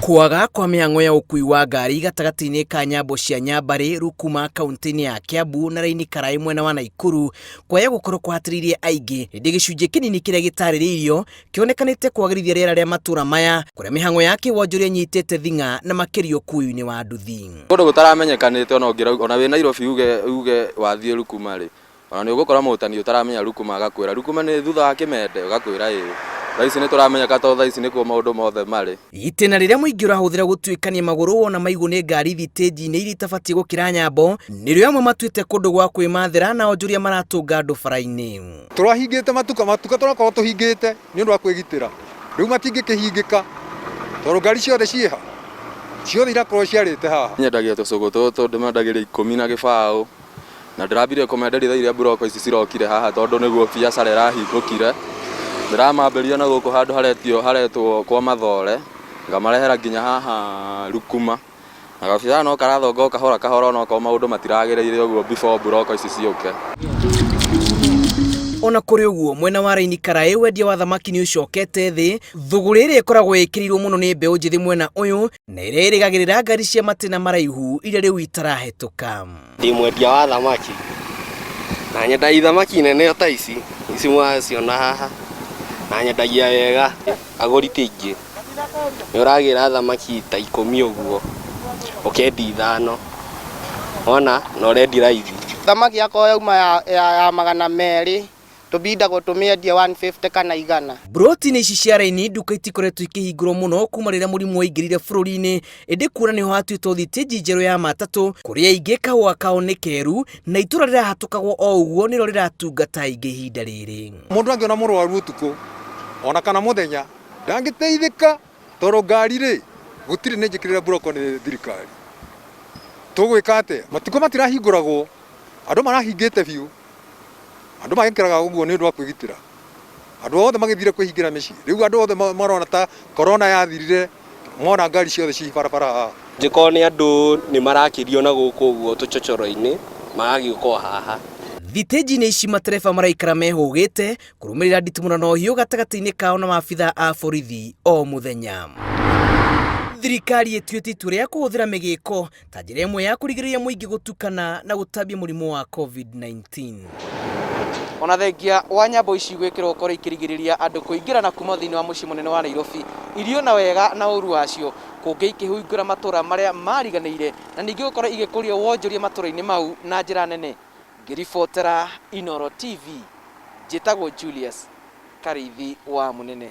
Kwaga kwa mĩhang'o ya ũkui wa ngari gatagatĩ-inĩ ka nyambo cia Nyambari, Rukuma kaunti-inĩ ya Kiambu na raini Karai mwena wa Naikuru kwaya gũkorwo kũhatĩrĩirie aingĩ hĩndĩ gĩcunjĩ kĩnini kĩrĩa gĩtarĩrĩirio kĩonekanĩte kwagĩrithia rĩera rĩa matũra maya kũrĩa mĩhang'o ya kĩwonjoria nyitĩte thing'a na makĩria ũkui-inĩ wa nduthi. Kũndũ gũtaramenyekanĩte ona wĩ Nairobi uge wathiĩ Rukuma rĩ, ona nĩ ũgũkora mũhutani ũtaramenya Rukuma agakwĩra Rukuma nĩ thutha wa Kĩmende ũgakwĩra ĩĩ. Thaisi nĩ tũramenyeka tondũ thaisi nĩkuo maũndũ mothe marĩ. Itĩna rĩrĩa mũingĩ ũrahũthĩra gũtuĩkania magũrũ wona maigũ nĩ ngari thitĩnji-inĩ iria itabatiĩ gũkĩra Nyambo, nĩrĩo amwe matuĩte kũndũ gwa kwĩmathĩra na onjoria maratũnga andũ bara-inĩ. Tũrahingĩte matuka tũrakorwo tũhingĩte nĩ ũndũ wa kwĩgitĩra. Rĩu matingĩkĩhingĩka tondũ ngari ciothe ciĩha, ciothe irakorwo ciarĩte haha. Nyendagia tũcũgũ tũtũ ndĩmendagĩria 10 na gĩbaũ, na ndĩrambire kũmenderia iria buroko ici cirokire haha tondũ nĩguo biacara ĩrahingũkire. Ndiramambĩria na gũkũ handũ haretwo kwa Mathore, ngamarehera nginya haha Rukuma. Na gabiacara no karathonga kahora kahora no kwa maũndũ matiragĩrĩire ũguo before buroko ici ciũke. Ona kũrĩ ũguo mwena wa raini Karai wendia wa thamaki nĩ ũcokete thĩ, thũgũrĩ ĩrĩa ĩkoragwo ĩkĩrĩirwo mũno nĩ mbeũ njĩthĩ mwena ũyũ na ĩrĩa ĩrĩgagĩrĩra ngari cia matĩna maraihu iria rĩu itarahĩtũka. Ndĩ mwendia wa thamaki na nyendagia thamaki nene ta ici mwaciona haha, na nyendagia wega, agũri ti aingĩ. Nĩ ũragĩra thamaki ta 10 ũguo ũkendia 5, ona na ũrendia raithi. Thamaki yako yauma ya 200 tũbindagwo tũmĩendia 150 kana 100. Broti-inĩ ici cia raini nduka itikoretwo ikĩhingũrwo mũno kuma rĩrĩa mũrimũ waingĩrire bũrũri-inĩ, ĩndĩ kuona nĩho hatuĩtwo thitĩnji njerũ ya matatũ kũrĩa aingĩ kahũa kao nĩ keru na itũra rĩrahatũkagwo o ũguo nĩro rĩratungata aingĩ ihinda rĩrĩ. Mũndũ angĩona mũrwaru ũtukũ ona kana mũthenya ndangĩteithĩka tondũ ngari rĩ gũtirĩ nĩ njĩkĩrĩre buroko nĩ thirikari. Tũgwĩka atĩa? Matukũ matirahingũragwo, andũ marahingĩte biũ. Andũ magĩkĩraga ũguo nĩ ũndũ wa kwĩgitĩra. Andũ othe magĩthire kwĩhingĩra mĩciĩ. Rĩu andũ othe marona ta corona yathirire, mona ngari ciothe ci barabara haha. Njĩkorwo nĩ andũ nĩ marakĩrio na gũkũ ũguo tũchochoro-inĩ magagĩũka haha. Thitĩnji-inĩ ici matereba maraikara mehũgĩte kũrũmĩrĩra nditimũrano hiũ gatagatĩ-inĩ kao na maabitha a borithi o mũthenya. Thirikari ĩtuĩte itua rĩa kũhũthĩra mĩgĩko ta njĩra ĩmwe ya kũrigĩrĩria mũingĩ gũtukana na gũtambia mũrimũ wa COVID-19. Ona thengia wa nyambo ici gwĩkĩrwo ũkorwo ikĩrigĩrĩria andũ kũingĩra na kuma thĩinĩ wa mũciĩ mũnene wa Nairobi, irio na wega na ũru wacio kũngĩ ikĩhingũra matũra marĩa mariganĩire na ningĩ gũkorwo igĩkũria wonjoria matũra-inĩ mau na njĩra nene. Ngĩribotera Inooro TV, njĩtagwo Julius Karithi wa Mũnene.